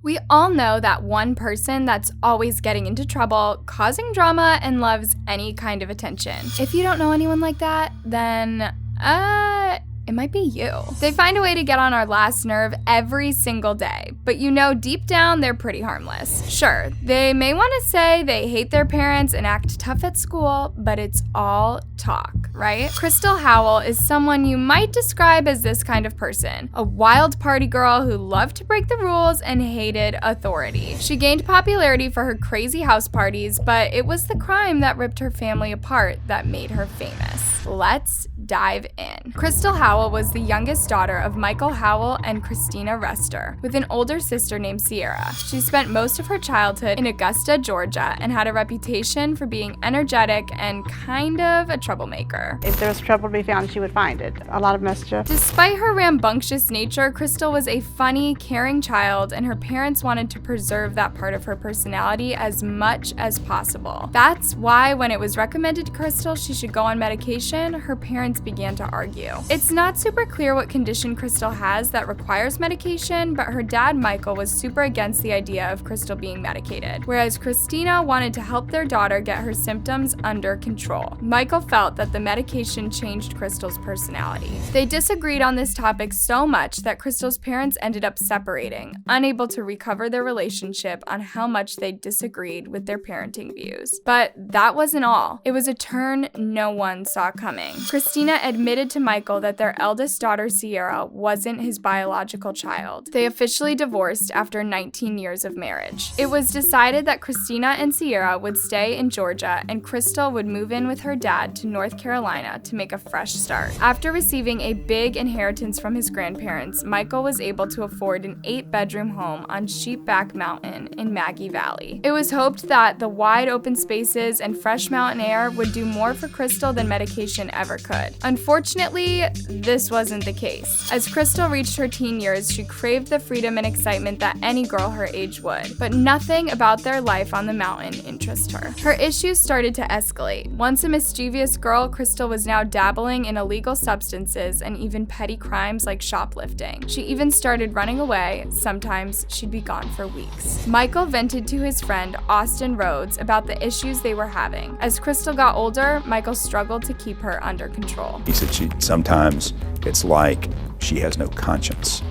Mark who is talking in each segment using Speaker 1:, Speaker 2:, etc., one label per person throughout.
Speaker 1: We all know that one person that's always getting into trouble, causing drama, and loves any kind of attention. If you don't know anyone like that, then, it might be you. They find a way to get on our last nerve every single day, but you know deep down they're pretty harmless. Sure, they may want to say they hate their parents and act tough at school, but it's all talk, right? Crystal Howell is someone you might describe as this kind of person, a wild party girl who loved to break the rules and hated authority. She gained popularity for her crazy house parties, but it was the crime that ripped her family apart that made her famous. Let's dive in. Crystal Howell was the youngest daughter of Michael Howell and Christina Rester, with an older sister named Sierra. She spent most of her childhood in Augusta, Georgia, and had a reputation for being energetic and kind of a troublemaker.
Speaker 2: If there was trouble to be found, she would find it. A lot of mischief.
Speaker 1: Despite her rambunctious nature, Crystal was a funny, caring child, and her parents wanted to preserve that part of her personality as much as possible. That's why when it was recommended to Crystal she should go on medication, her parents began to argue. It's not super clear what condition Crystal has that requires medication, but her dad, Michael, was super against the idea of Crystal being medicated, whereas Christina wanted to help their daughter get her symptoms under control. Michael felt that the medication changed Crystal's personality. They disagreed on this topic so much that Crystal's parents ended up separating, unable to recover their relationship on how much they disagreed with their parenting views. But that wasn't all. It was a turn no one saw coming. Christina admitted to Michael that their eldest daughter, Sierra, wasn't his biological child. They officially divorced after 19 years of marriage. It was decided that Christina and Sierra would stay in Georgia and Crystal would move in with her dad to North Carolina to make a fresh start. After receiving a big inheritance from his grandparents, Michael was able to afford an 8-bedroom home on Sheepback Mountain in Maggie Valley. It was hoped that the wide open spaces and fresh mountain air would do more for Crystal than medication ever could. Unfortunately, this wasn't the case. As Crystal reached her teen years, she craved the freedom and excitement that any girl her age would, but nothing about their life on the mountain interested her. Her issues started to escalate. Once a mischievous girl, Crystal was now dabbling in illegal substances and even petty crimes like shoplifting. She even started running away. Sometimes she'd be gone for weeks. Michael vented to his friend Austin Rhodes about the issues they were having. As Crystal got older, Michael struggled to keep her under control.
Speaker 3: He said sometimes it's like she has no conscience.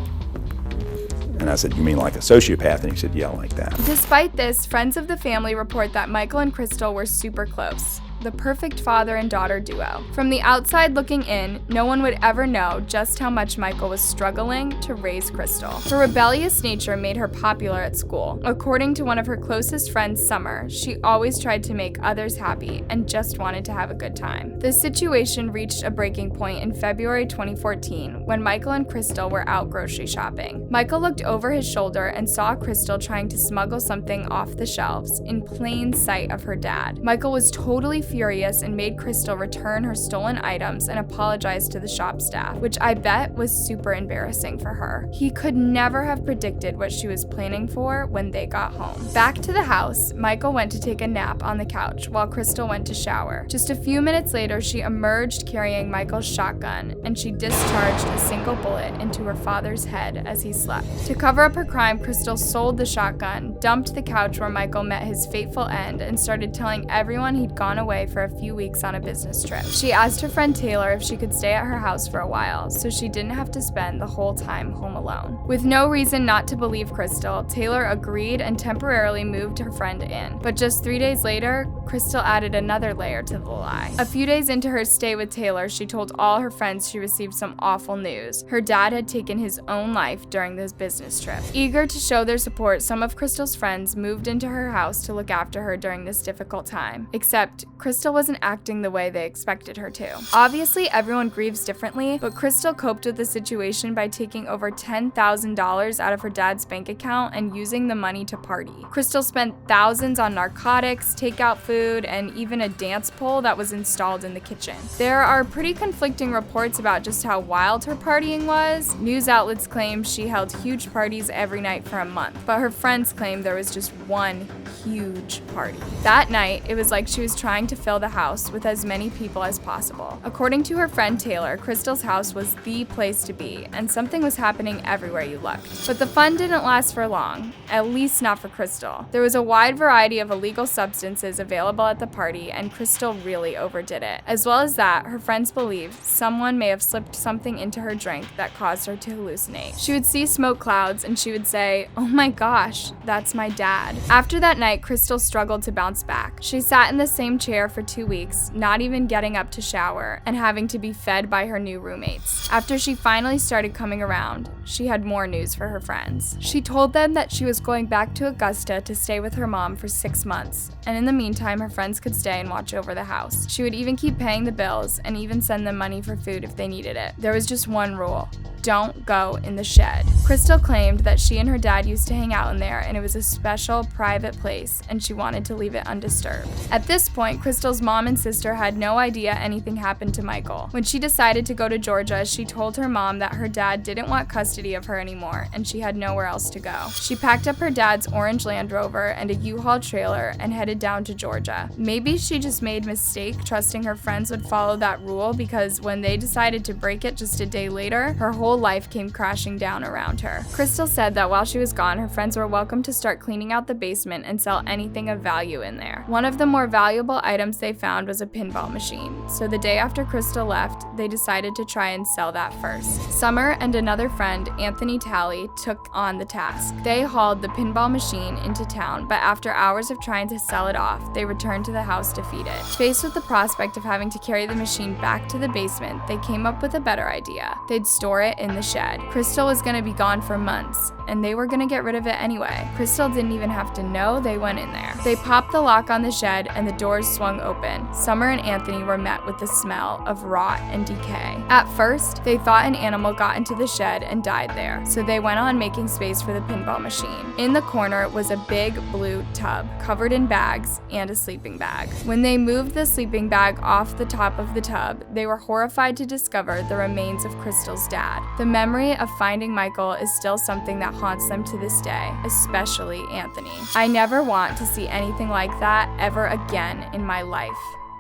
Speaker 3: And I said, you mean like a sociopath? And he said, yeah, like that.
Speaker 1: Despite this, friends of the family report that Michael and Crystal were super close. The perfect father and daughter duo. From the outside looking in, no one would ever know just how much Michael was struggling to raise Crystal. Her rebellious nature made her popular at school. According to one of her closest friends, Summer, she always tried to make others happy and just wanted to have a good time. The situation reached a breaking point in February 2014 when Michael and Crystal were out grocery shopping. Michael looked over his shoulder and saw Crystal trying to smuggle something off the shelves in plain sight of her dad. Michael was totally furious and made Crystal return her stolen items and apologize to the shop staff, which I bet was super embarrassing for her. He could never have predicted what she was planning for when they got home. Back to the house, Michael went to take a nap on the couch while Crystal went to shower. Just a few minutes later, she emerged carrying Michael's shotgun, and she discharged a single bullet into her father's head as he slept. To cover up her crime, Crystal sold the shotgun, dumped the couch where Michael met his fateful end, and started telling everyone he'd gone away for a few weeks on a business trip. She asked her friend Taylor if she could stay at her house for a while, so she didn't have to spend the whole time home alone. With no reason not to believe Crystal, Taylor agreed and temporarily moved her friend in. But just 3 days later, Crystal added another layer to the lie. A few days into her stay with Taylor, she told all her friends she received some awful news. Her dad had taken his own life during this business trip. Eager to show their support, some of Crystal's friends moved into her house to look after her during this difficult time. Except Crystal wasn't acting the way they expected her to. Obviously, everyone grieves differently, but Crystal coped with the situation by taking over $10,000 out of her dad's bank account and using the money to party. Crystal spent thousands on narcotics, takeout food, and even a dance pole that was installed in the kitchen. There are pretty conflicting reports about just how wild her partying was. News outlets claim she held huge parties every night for a month, but her friends claim there was just one huge party. That night, it was like she was trying to fill the house with as many people as possible. According to her friend Taylor, Crystal's house was the place to be, and something was happening everywhere you looked. But the fun didn't last for long, at least not for Crystal. There was a wide variety of illegal substances available at the party, and Crystal really overdid it. As well as that, her friends believed someone may have slipped something into her drink that caused her to hallucinate. She would see smoke clouds and she would say, "Oh my gosh, that's my dad." After that night, Crystal struggled to bounce back. She sat in the same chair for 2 weeks, not even getting up to shower, and having to be fed by her new roommates. After she finally started coming around, she had more news for her friends. She told them that she was going back to Augusta to stay with her mom for 6 months, and in the meantime, her friends could stay and watch over the house. She would even keep paying the bills and even send them money for food if they needed it. There was just one rule: don't go in the shed. Crystal claimed that she and her dad used to hang out in there, and it was a special private place, and she wanted to leave it undisturbed. At this point, Crystal's mom and sister had no idea anything happened to Michael. When she decided to go to Georgia, she told her mom that her dad didn't want custody of her anymore, and she had nowhere else to go. She packed up her dad's orange Land Rover and a U-Haul trailer and headed down to Georgia. Maybe she just made a mistake trusting her friends would follow that rule, because when they decided to break it just a day later, her whole life came crashing down around her. Crystal said that while she was gone, her friends were welcome to start cleaning out the basement and sell anything of value in there. One of the more valuable items they found was a pinball machine, so the day after Crystal left, they decided to try and sell that first. Summer and another friend, Anthony Talley, took on the task. They hauled the pinball machine into town, but after hours of trying to sell it off, they returned to the house defeated. Faced with the prospect of having to carry the machine back to the basement, they came up with a better idea. They'd store it in the shed. Crystal was going to be gone for months, and they were going to get rid of it anyway. Crystal didn't even have to know they went in there. They popped the lock on the shed, and the doors swung open. Summer and Anthony were met with the smell of rot and decay. At first, they thought an animal got into the shed and died there, so they went on making space for the pinball machine. In the corner was a big blue tub, covered in bags, and a sleeping bag. When they moved the sleeping bag off the top of the tub, they were horrified to discover the remains of Crystal's dad. The memory of finding Michael is still something that haunts them to this day, especially Anthony. "I never want to see anything like that ever again in my life.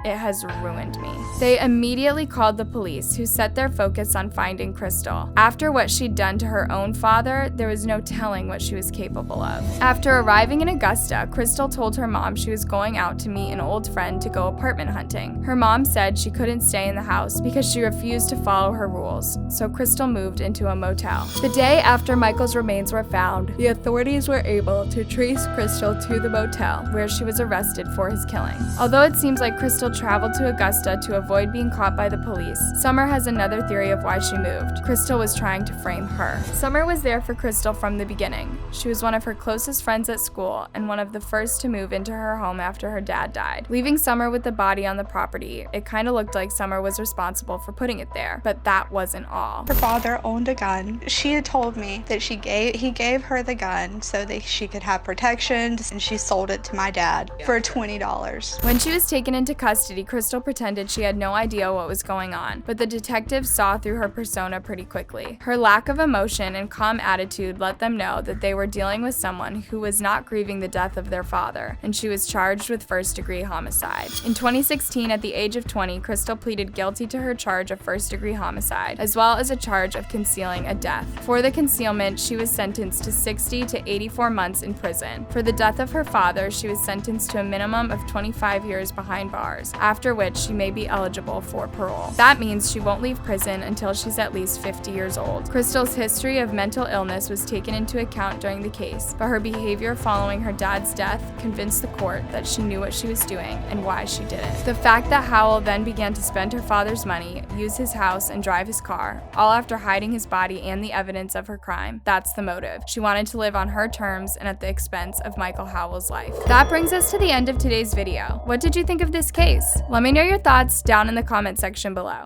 Speaker 1: It has ruined me." They immediately called the police, who set their focus on finding Crystal. After what she'd done to her own father, there was no telling what she was capable of. After arriving in Augusta, Crystal told her mom she was going out to meet an old friend to go apartment hunting. Her mom said she couldn't stay in the house because she refused to follow her rules, so Crystal moved into a motel. The day after Michael's remains were found, the authorities were able to trace Crystal to the motel, where she was arrested for his killing. Although it seems like Crystal traveled to Augusta to avoid being caught by the police, Summer has another theory of why she moved. Crystal was trying to frame her. Summer was there for Crystal from the beginning. She was one of her closest friends at school and one of the first to move into her home after her dad died. Leaving Summer with the body on the property, it kind of looked like Summer was responsible for putting it there, but that wasn't all.
Speaker 4: Her father owned a gun. She had told me that he gave her the gun so that she could have protection, and she sold it to my dad for $20.
Speaker 1: When she was taken into custody, Crystal pretended she had no idea what was going on, but the detectives saw through her persona pretty quickly. Her lack of emotion and calm attitude let them know that they were dealing with someone who was not grieving the death of their father, and she was charged with first-degree homicide. In 2016, at the age of 20, Crystal pleaded guilty to her charge of first-degree homicide, as well as a charge of concealing a death. For the concealment, she was sentenced to 60 to 84 months in prison. For the death of her father, she was sentenced to a minimum of 25 years behind bars, after which she may be eligible for parole. That means she won't leave prison until she's at least 50 years old. Crystal's history of mental illness was taken into account during the case, but her behavior following her dad's death convinced the court that she knew what she was doing and why she did it. The fact that Howell then began to spend her father's money, use his house, and drive his car, all after hiding his body and the evidence of her crime, that's the motive. She wanted to live on her terms and at the expense of Michael Howell's life. That brings us to the end of today's video. What did you think of this case? Let me know your thoughts down in the comment section below.